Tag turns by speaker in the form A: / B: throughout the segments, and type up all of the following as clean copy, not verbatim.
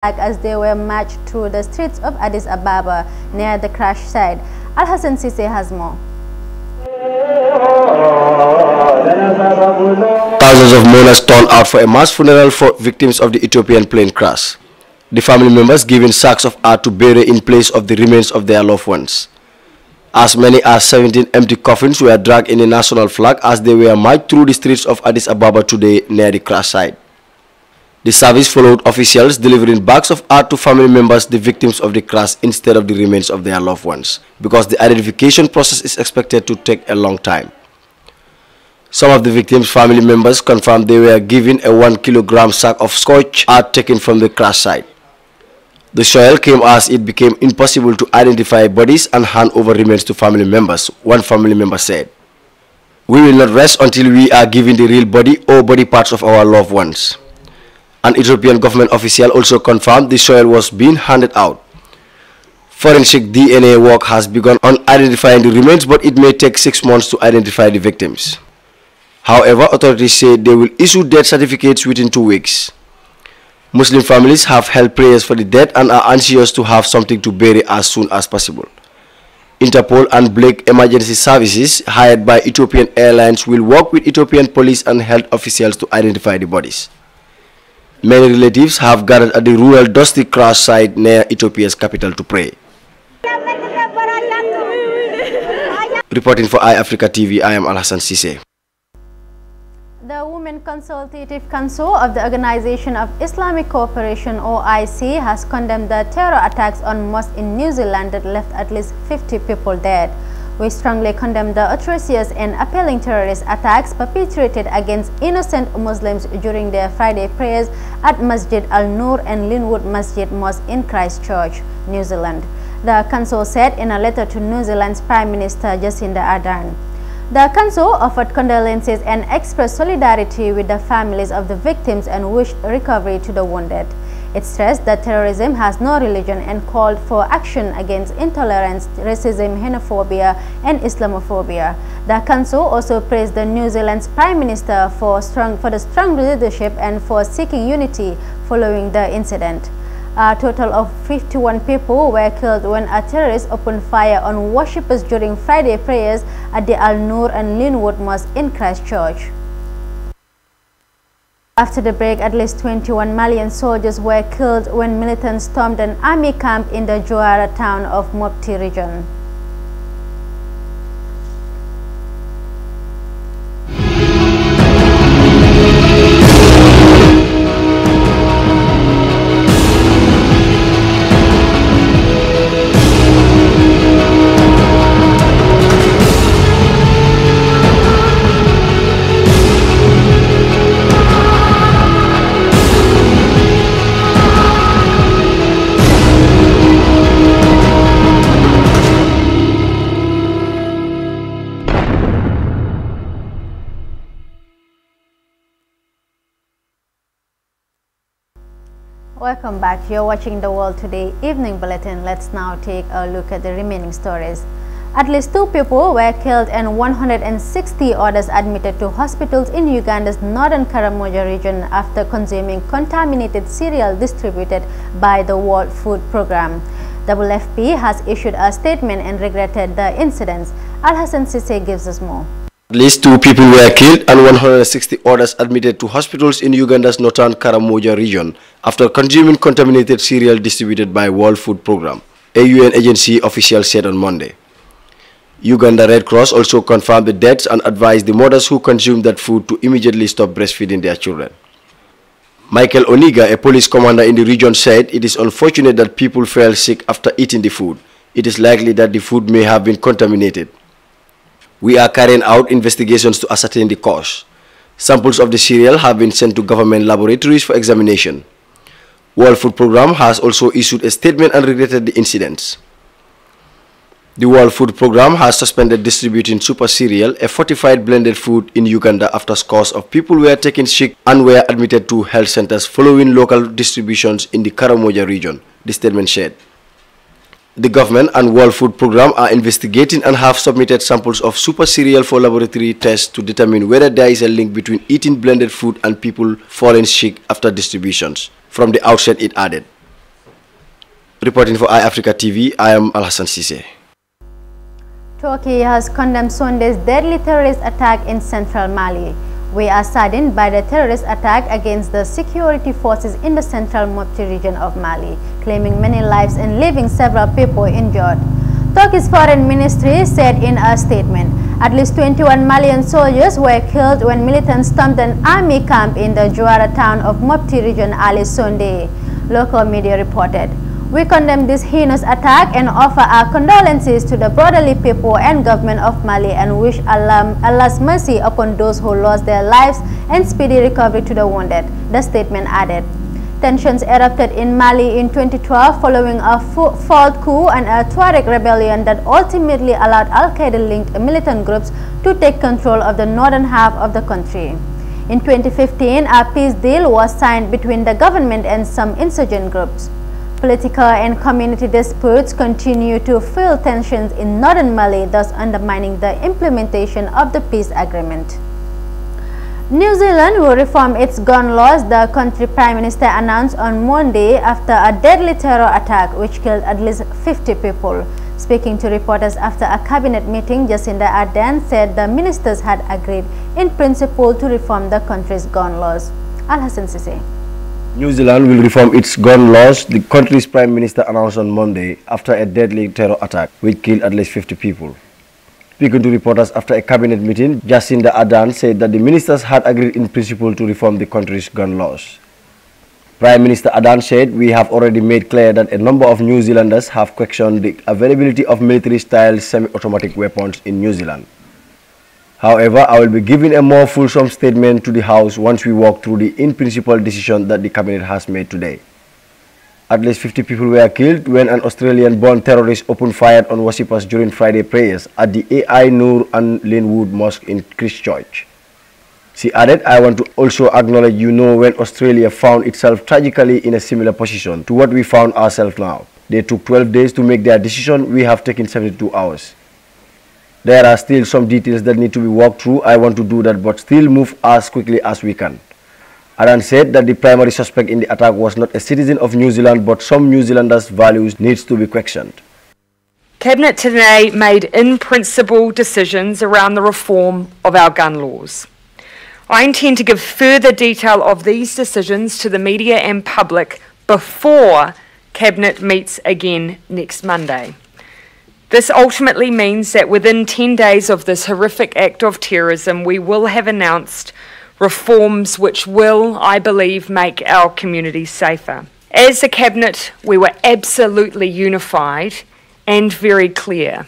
A: as they were marched through the streets of Addis Ababa near the crash site. Al-Hassan Sise has more.
B: Thousands of mourners turned out for a mass funeral for victims of the Ethiopian plane crash. The family members given sacks of earth to bury in place of the remains of their loved ones. As many as 17 empty coffins were dragged in a national flag as they were marched through the streets of Addis Ababa today near the crash site. The service followed officials delivering bags of earth to family members, the victims of the crash, instead of the remains of their loved ones, because the identification process is expected to take a long time. Some of the victims' family members confirmed they were given a 1 kilogram sack of scorched earth taken from the crash site. The soil came as it became impossible to identify bodies and hand over remains to family members, one family member said. "We will not rest until we are given the real body or body parts of our loved ones." An Ethiopian government official also confirmed the soil was being handed out. Forensic DNA work has begun on identifying the remains, but it may take 6 months to identify the victims. However, authorities say they will issue death certificates within 2 weeks. Muslim families have held prayers for the dead and are anxious to have something to bury as soon as possible. Interpol and Blake Emergency Services, hired by Ethiopian Airlines, will work with Ethiopian police and health officials to identify the bodies. Many relatives have gathered at the rural dusty crash site near Ethiopia's capital to pray. Reporting for iAfrica TV, I am Al-Hassan Sise.
A: The Women Consultative Council of the Organization of Islamic Cooperation (OIC) has condemned the terror attacks on mosques in New Zealand that left at least 50 people dead. We strongly condemn the atrocious and appalling terrorist attacks perpetrated against innocent Muslims during their Friday prayers at Masjid Al-Nur and Linwood Masjid Mosque in Christchurch, New Zealand. The council said in a letter to New Zealand's Prime Minister Jacinda Ardern. The council offered condolences and expressed solidarity with the families of the victims and wished recovery to the wounded. It stressed that terrorism has no religion and called for action against intolerance, racism, xenophobia, and Islamophobia. The council also praised the New Zealand's Prime Minister for the strong leadership and for seeking unity following the incident. A total of 51 people were killed when a terrorist opened fire on worshippers during Friday prayers at the Al-Nur and Linwood Mosque in Christchurch. After the break, at least 21 Malian soldiers were killed when militants stormed an army camp in the Jowara town of Mopti region. Welcome back. You're watching the World Today Evening Bulletin. Let's now take a look at the remaining stories. At least 2 people were killed and 160 others admitted to hospitals in Uganda's northern Karamoja region after consuming contaminated cereal distributed by the World Food Programme. WFP has issued a statement and regretted the incidents. Al-Hassan Sise gives us more.
B: At least 2 people were killed and 160 others admitted to hospitals in Uganda's northern Karamoja region after consuming contaminated cereal distributed by World Food Programme, a UN agency official said on Monday. Uganda Red Cross also confirmed the deaths and advised the mothers who consumed that food to immediately stop breastfeeding their children. Michael Oniga, a police commander in the region, said it is unfortunate that people fell sick after eating the food. It is likely that the food may have been contaminated. We are carrying out investigations to ascertain the cause. Samples of the cereal have been sent to government laboratories for examination. World Food Programme has also issued a statement and regretted the incidents. The World Food Programme has suspended distributing super cereal, a fortified blended food, in Uganda after scores of people were taken sick and were admitted to health centers following local distributions in the Karamoja region, the statement said. The government and World Food Programme are investigating and have submitted samples of super cereal for laboratory tests to determine whether there is a link between eating blended food and people falling sick after distributions. From the outset, it added. Reporting for iAfrica TV, I am Alhassan Sise.
A: Turkey has condemned Sunday's deadly terrorist attack in central Mali. We are saddened by the terrorist attack against the security forces in the central Mopti region of Mali, claiming many lives and leaving several people injured. Turkey's foreign ministry said in a statement, at least 21 Malian soldiers were killed when militants stormed an army camp in the Juara town of Mopti region early Sunday, local media reported. We condemn this heinous attack and offer our condolences to the brotherly people and government of Mali and wish Allah's mercy upon those who lost their lives and speedy recovery to the wounded, the statement added. Tensions erupted in Mali in 2012 following a failed coup and a Trrc rebellion that ultimately allowed Al-Qaeda-linked militant groups to take control of the northern half of the country. In 2015, a peace deal was signed between the government and some insurgent groups. Political and community disputes continue to fuel tensions in northern Mali, thus undermining the implementation of the peace agreement. New Zealand will reform its gun laws, the country Prime Minister announced on Monday after a deadly terror attack which killed at least 50 people. Speaking to reporters after a cabinet meeting, Jacinda Ardern said the ministers had agreed in principle to reform the country's gun laws. Alhassan Sise.
B: New Zealand will reform its gun laws, the country's Prime Minister announced on Monday after a deadly terror attack which killed at least 50 people. Speaking to reporters after a cabinet meeting, Jacinda Ardern said that the ministers had agreed in principle to reform the country's gun laws. Prime Minister Ardern said, "We have already made clear that a number of New Zealanders have questioned the availability of military-style semi-automatic weapons in New Zealand. However, I will be giving a more fulsome statement to the House once we walk through the in-principle decision that the Cabinet has made today." At least 50 people were killed when an Australian-born terrorist opened fire on worshippers during Friday prayers at the AI Noor and Linwood Mosque in Christchurch. She added, "I want to also acknowledge when Australia found itself tragically in a similar position to what we found ourselves now. They took 12 days to make their decision. We have taken 72 hours. There are still some details that need to be walked through. I want to do that but still move as quickly as we can." Ardern said that the primary suspect in the attack was not a citizen of New Zealand, but some New Zealanders' values needs to be questioned.
C: Cabinet today made in-principle decisions around the reform of our gun laws. I intend to give further detail of these decisions to the media and public before Cabinet meets again next Monday. This ultimately means that within 10 days of this horrific act of terrorism, we will have announced reforms which will, I believe, make our communities safer. As a Cabinet, we were absolutely unified and very clear.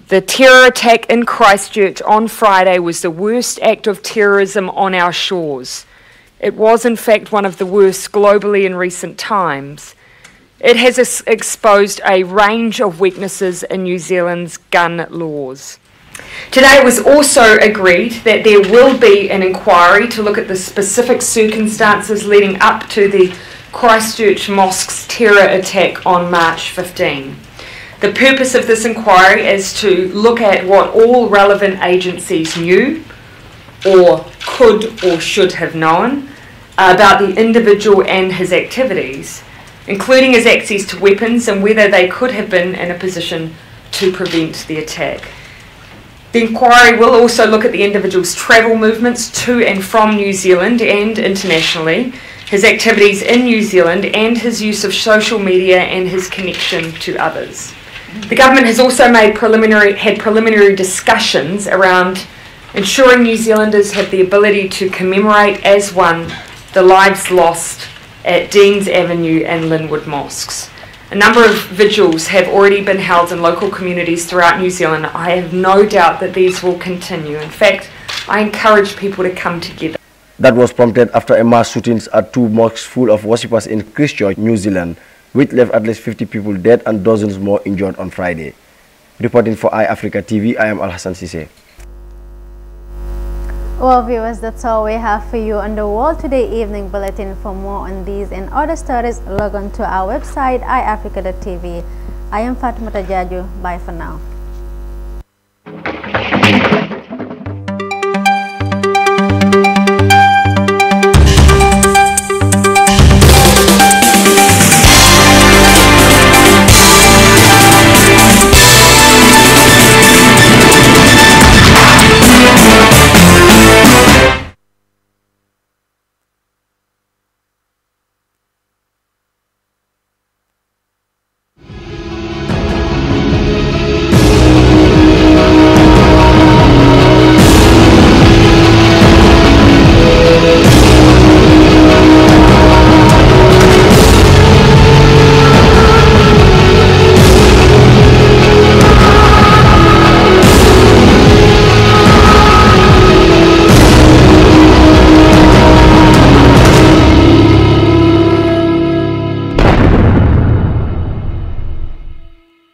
C: The terror attack in Christchurch on Friday was the worst act of terrorism on our shores. It was, in fact, one of the worst globally in recent times. It has exposed a range of weaknesses in New Zealand's gun laws. Today it was also agreed that there will be an inquiry to look at the specific circumstances leading up to the Christchurch Mosque's terror attack on March 15. The purpose of this inquiry is to look at what all relevant agencies knew or could or should have known about the individual and his activities, including his access to weapons and whether they could have been in a position to prevent the attack. The inquiry will also look at the individual's travel movements to and from New Zealand and internationally, his activities in New Zealand and his use of social media and his connection to others. The government has also had preliminary discussions around ensuring New Zealanders have the ability to commemorate as one the lives lost at Deans Avenue and Linwood Mosques. A number of vigils have already been held in local communities throughout New Zealand. I have no doubt that these will continue. In fact, I encourage people to come together.
B: That was prompted after a mass shootings at 2 mosques full of worshippers in Christchurch, New Zealand, which left at least 50 people dead and dozens more injured on Friday. Reporting for iAfrica TV, I am Alhassan Sise.
A: Well, viewers, that's all we have for you on the World Today Evening Bulletin. For more on these and other stories, log on to our website, iAfrica.tv. I am Fatimata Jaju. Bye for now.